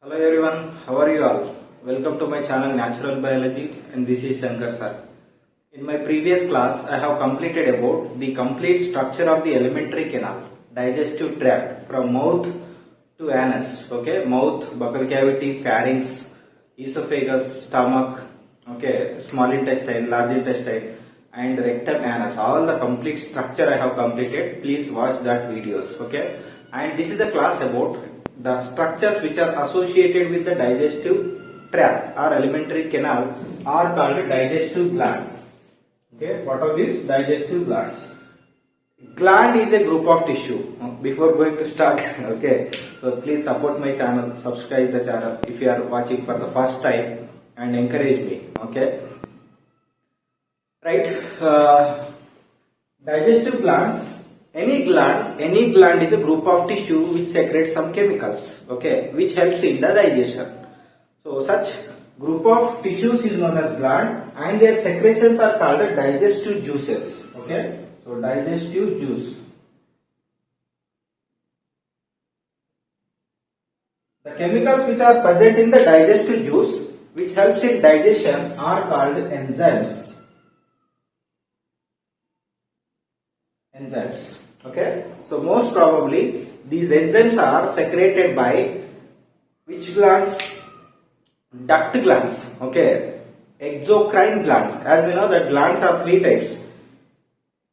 Hello everyone, how are you all? Welcome to my channel Natural Biology and this is Shankar sir. In my previous class, I have completed about the complete structure of the alimentary canal, digestive tract from mouth to anus, okay, mouth, buccal cavity, pharynx, esophagus, stomach, okay, small intestine, large intestine and rectum anus, all the complete structure I have completed. Please watch that videos, okay, and this is a class about the structures which are associated with the digestive tract or alimentary canal are called digestive gland. Okay, what are these digestive glands? Gland is a group of tissue. Before going to start, okay, so please support my channel, subscribe the channel if you are watching for the first time and encourage me. Okay, right? Digestive glands. Any gland is a group of tissue which secretes some chemicals, okay, which helps in the digestion. So such group of tissues is known as gland and their secretions are called digestive juices, okay. So digestive juice. The chemicals which are present in the digestive juice which helps in digestion are called enzymes. Enzymes. Okay, so most probably these enzymes are secreted by which glands? Duct glands. Okay, exocrine glands. As we know that glands are three types: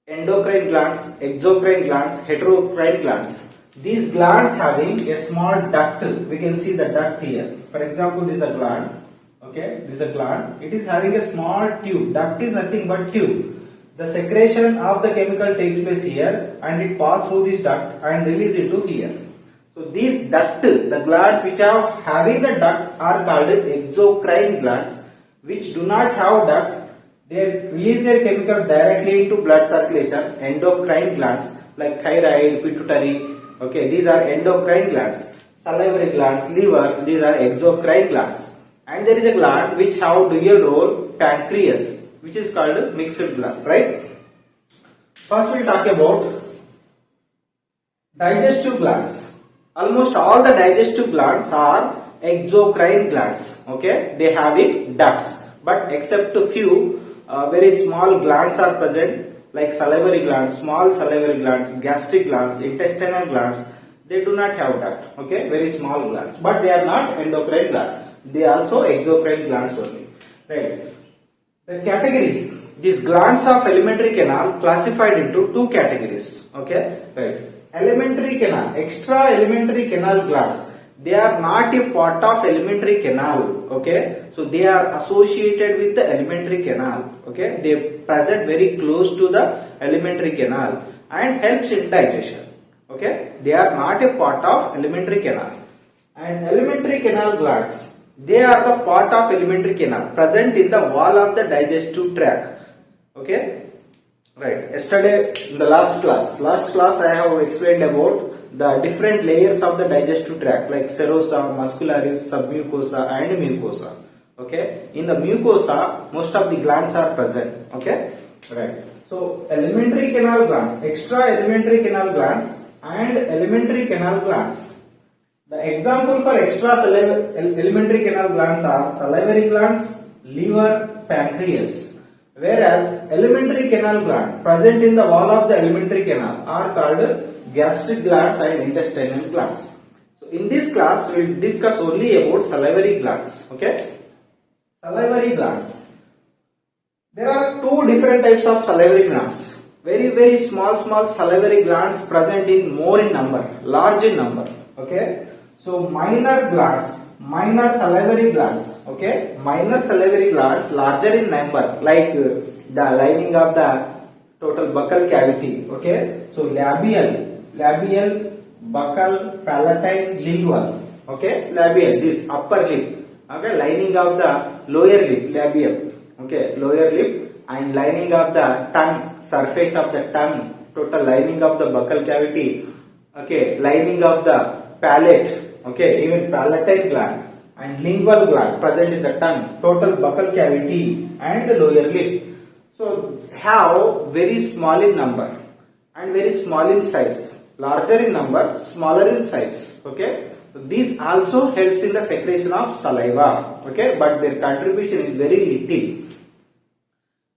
endocrine glands, exocrine glands, heterocrine glands. These glands having a small duct. We can see the duct here. For example, this is a gland. Okay, this is a gland. It is having a small tube. Duct is nothing but tube. The secretion of the chemical takes place here and it passes through this duct and release into here. So these duct, the glands which are having the duct are called exocrine glands, which do not have duct. They release their chemicals directly into blood circulation. Endocrine glands like thyroid, pituitary, okay, these are endocrine glands. Salivary glands, liver, these are exocrine glands. And there is a gland which have dual role, pancreas, which is called mixed gland, right? First we'll talk about digestive glands. Almost all the digestive glands are exocrine glands, okay? They having ducts, but except a few very small glands are present like salivary glands, small salivary glands, gastric glands, intestinal glands. They do not have duct, okay? Very small glands, but they are not endocrine glands. They are also exocrine glands only, right? The category, these glands of alimentary canal classified into two categories, okay, right. Elementary canal, extra elementary canal glands, they are not a part of alimentary canal, okay, so they are associated with the alimentary canal, okay, they present very close to the alimentary canal and helps in digestion, okay, they are not a part of alimentary canal. And alimentary canal glands, they are the part of alimentary canal present in the wall of the digestive tract. Okay, right. Yesterday in the last class I have explained about the different layers of the digestive tract like serosa, muscularis, submucosa and mucosa. Okay, in the mucosa most of the glands are present. Okay, right. So alimentary canal glands, extra alimentary canal glands and elementary canal glands. The example for extra alimentary canal glands are salivary glands, liver, pancreas. Whereas elementary canal gland present in the wall of the alimentary canal are called gastric glands and intestinal glands. So in this class we will discuss only about salivary glands. Okay, salivary glands. There are two different types of salivary glands. Very small salivary glands present in more in number, large in number. Okay. So minor glands, minor salivary glands, okay, minor salivary glands larger in number like the lining of the total buccal cavity, okay. So labial, buccal, palatine, lingual, okay, labial, this upper lip, okay, lining of the lower lip, labial, okay, lower lip and lining of the tongue, surface of the tongue, total lining of the buccal cavity, okay, lining of the palate, okay, even palatine gland and lingual gland present in the tongue, total buccal cavity and the lower lip. So have very small in number and very small in size, larger in number, smaller in size, okay. So these also helps in the secretion of saliva. Okay, but their contribution is very little.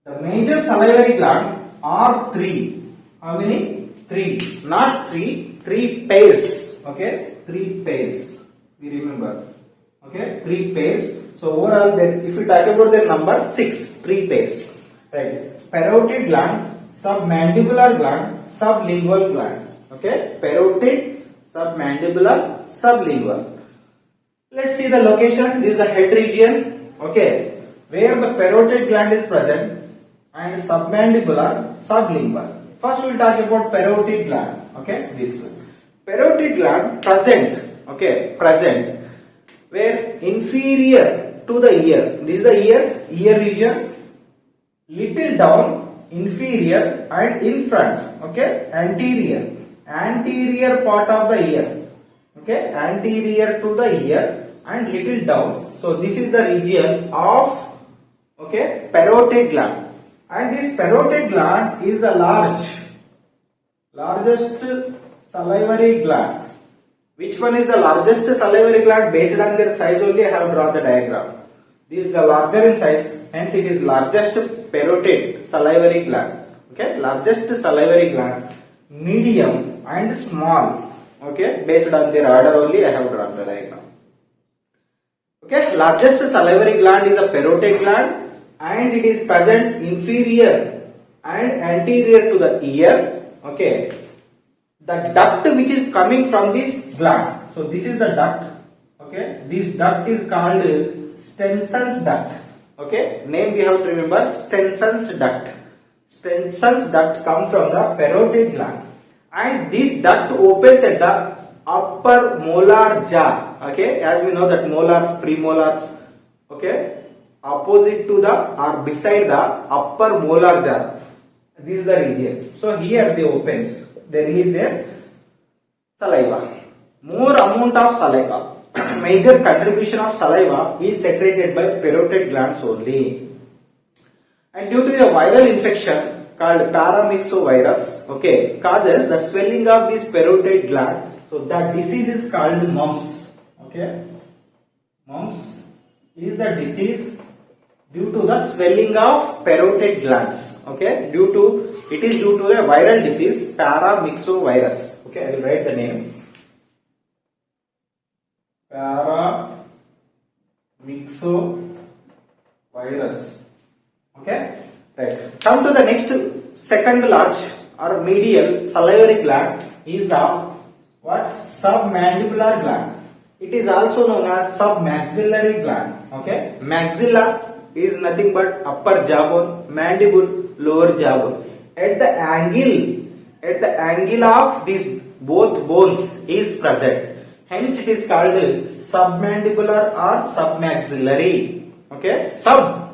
The major salivary glands are three. How many? Three. Not three. Three pairs. Okay, three pairs. We remember. Okay, three pairs. So overall, if we talk about their number, six. Three pairs. Right. Parotid gland, submandibular gland, sublingual gland. Okay, parotid, submandibular, sublingual. Let's see the location. This is the head region. Okay, where the parotid gland is present and submandibular, sublingual. First, we will talk about parotid gland. Okay, this gland. Parotid gland present. Okay, present where inferior to the ear. This is the ear region. Little down, inferior, and in front. Okay, anterior part of the ear. Okay, anterior to the ear and little down. So this is the region of parotid gland, and this parotid gland is the largest salivary gland. Which one is the largest salivary gland? Based on their size only I have drawn the diagram. This is the larger in size, hence it is largest parotid salivary gland. Okay, largest salivary gland, medium and small. Okay, based on their order only I have drawn the diagram. Okay, largest salivary gland is the parotid gland, and it is present inferior and anterior to the ear. Okay, the duct which is coming from this gland. So this is the duct. Okay, this duct is called Stenson's duct. Okay, name we have to remember, Stenson's duct. Stenson's duct comes from the parotid gland, and this duct opens at the upper molar jaw. Okay, as we know that molars, premolars, okay, opposite to the or beside the upper molar jaw. This is the region. So here they opens. They release their saliva. More amount of saliva, major contribution of saliva is secreted by parotid glands only. And due to a viral infection called paramyxovirus, okay, causes the swelling of this parotid gland. So that disease is called mumps. Okay, mumps is the disease due to the swelling of parotid glands. Okay, it is due to a viral disease, paramyxovirus. Okay, I will write the name. Paramyxovirus. Okay, right. Come to the next, second large or medial salivary gland is the submandibular gland. It is also known as submaxillary gland. Okay, maxilla is nothing but upper jawbone, mandibule, lower jawbone. At the angle of these both bones is present. Hence it is called submandibular or submaxillary. Okay,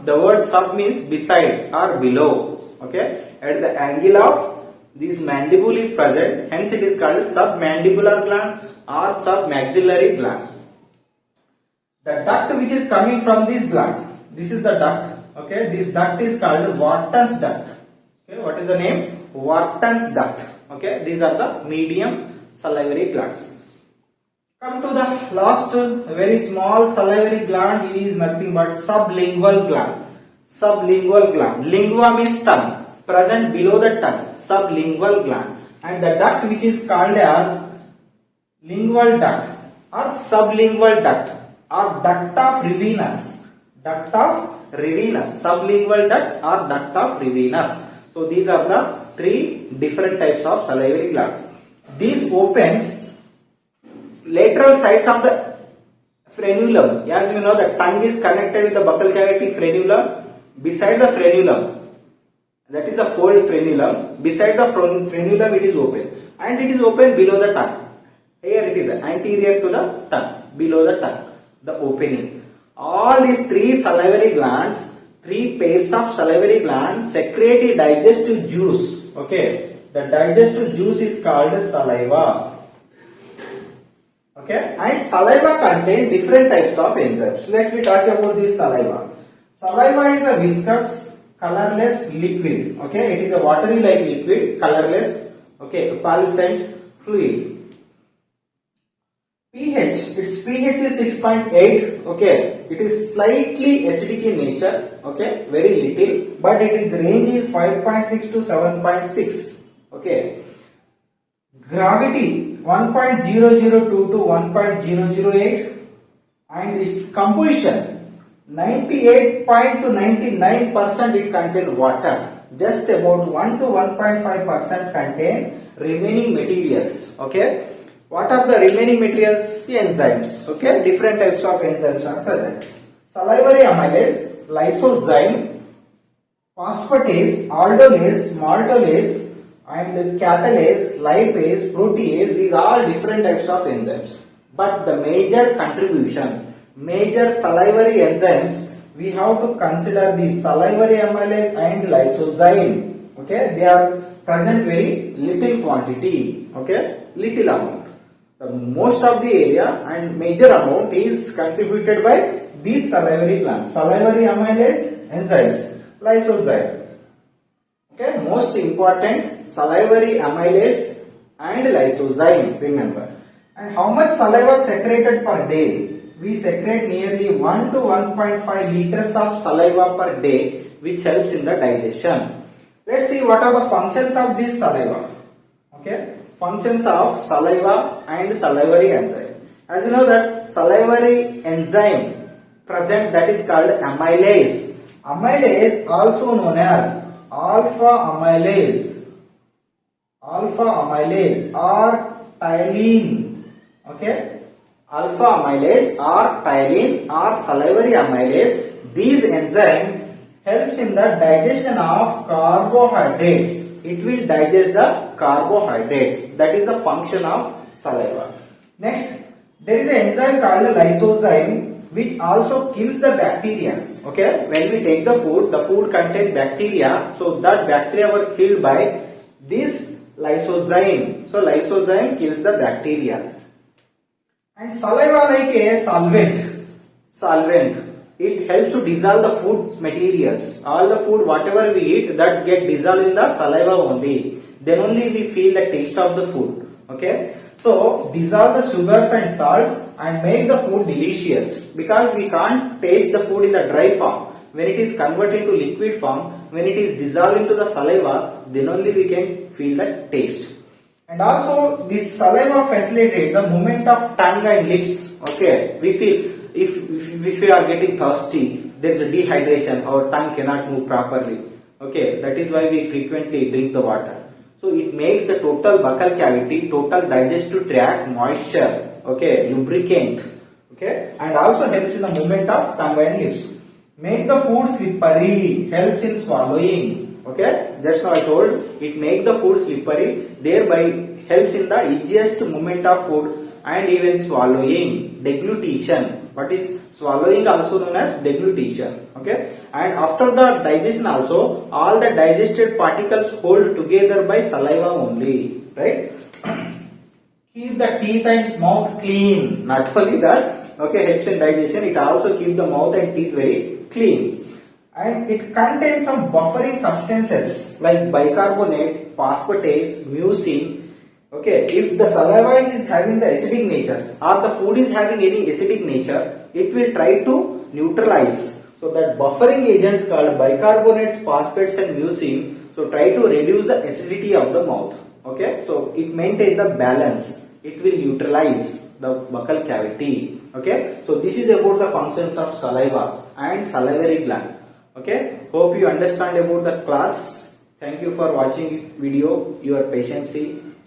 the word sub means beside or below. Okay, at the angle of this mandible is present. Hence it is called submandibular gland or submaxillary gland. The duct which is coming from this gland, this is the duct. Okay, this duct is called Wharton's duct. Okay, what is the name? Wharton's duct. Okay, these are the medium salivary glands. Come to the last very small salivary gland, is nothing but sublingual gland. Sublingual gland. Lingua means tongue, present below the tongue. Sublingual gland. And the duct which is called as lingual duct or sublingual duct or duct of Rivinus. Duct of Rivinus. Sublingual duct or duct of Rivinus. So these are the three different types of salivary glands. These opens lateral sides of the frenulum. As you know, the tongue is connected with the buccal cavity frenulum. Beside the frenulum, that is the fold frenulum. Beside the frenulum, it is open, and it is open below the tongue. Here it is anterior to the tongue, below the tongue, the opening. All these three salivary glands, three pairs of salivary glands secrete a digestive juice. Okay, the digestive juice is called saliva. Okay, and saliva contains different types of enzymes. Let me talk about this saliva. Saliva is a viscous, colorless liquid. Okay, it is a watery like liquid, colorless. Okay, pulsant fluid. pH, its pH is 6.8. Okay, it is slightly acidic in nature. Okay, very little, but its range is 5.6 to 7.6. Okay, gravity 1.0022 to 1.008, and its composition 98% to 99% it contain water. Just about 1 to 1.5% contain remaining materials. Okay. What are the remaining materials? The enzymes. Okay, different types of enzymes are present. Salivary amylase, lysozyme, phosphatase, aldolase, maltolase, and catalase, lipase, protease. These are different types of enzymes. But the major contribution, major salivary enzymes, we have to consider the salivary amylase and lysozyme. Okay, they are present very little quantity. Okay, little amount. The most of the area and major amount is contributed by these salivary glands, salivary amylase enzymes, lysozyme. Okay, most important salivary amylase and lysozyme, remember. And how much saliva secreted per day? We secrete nearly 1 to 1.5 liters of saliva per day, which helps in the digestion. Let's see what are the functions of this saliva. Okay. Functions of saliva and salivary enzyme. As you know that salivary enzyme present, that is called amylase. Amylase also known as alpha amylase or ptyalin. Okay, alpha amylase or ptyalin or salivary amylase. These enzyme helps in the digestion of carbohydrates. It will digest the carbohydrates. That is the function of saliva. Next, there is an enzyme called lysozyme, which also kills the bacteria. Okay, when we take the food contains bacteria, so that bacteria were killed by this lysozyme. So lysozyme kills the bacteria. And saliva like a solvent. It helps to dissolve the food materials. All the food, whatever we eat, that get dissolved in the saliva only. Then only we feel the taste of the food. Okay. So dissolve the sugars and salts and make the food delicious. Because we can't taste the food in the dry form. When it is converted into liquid form, when it is dissolved into the saliva, then only we can feel the taste. And also this saliva facilitates the movement of tongue and lips. Okay. We feel if we are getting thirsty, there is a dehydration, our tongue cannot move properly. Okay, that is why we frequently drink the water. So it makes the total buccal cavity, total digestive tract moisture, okay, lubricant, okay, and also helps in the movement of tongue and lips. Make the food slippery, helps in swallowing. Okay, just now I told it make the food slippery, thereby helps in the easiest movement of food and even swallowing. Deglutition. What is swallowing also known as deglutition. Okay, and after the digestion also, all the digested particles hold together by saliva only. Right. Keep the teeth and mouth clean. Not only that, okay, helps in digestion. It also keeps the mouth and teeth very clean. And it contains some buffering substances like bicarbonate, phosphatase, mucin. Okay, if the saliva is having the acidic nature or the food is having any acidic nature, it will try to neutralize. So that buffering agents called bicarbonates, phosphates and mucin, so try to reduce the acidity of the mouth. Okay, so it maintains the balance. It will neutralize the buccal cavity. Okay, so this is about the functions of saliva and salivary gland. Okay, hope you understand about the class. Thank you for watching video, your patience.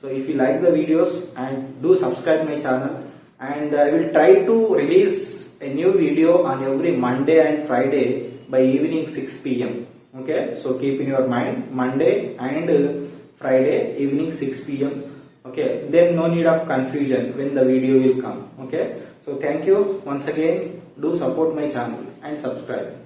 So if you like the videos, and do subscribe my channel, and I will try to release a new video on every Monday and Friday by evening 6 p.m. Okay, so keep in your mind Monday and Friday evening 6 p.m. Okay, then no need of confusion when the video will come. Okay, so thank you once again. Do support my channel and subscribe.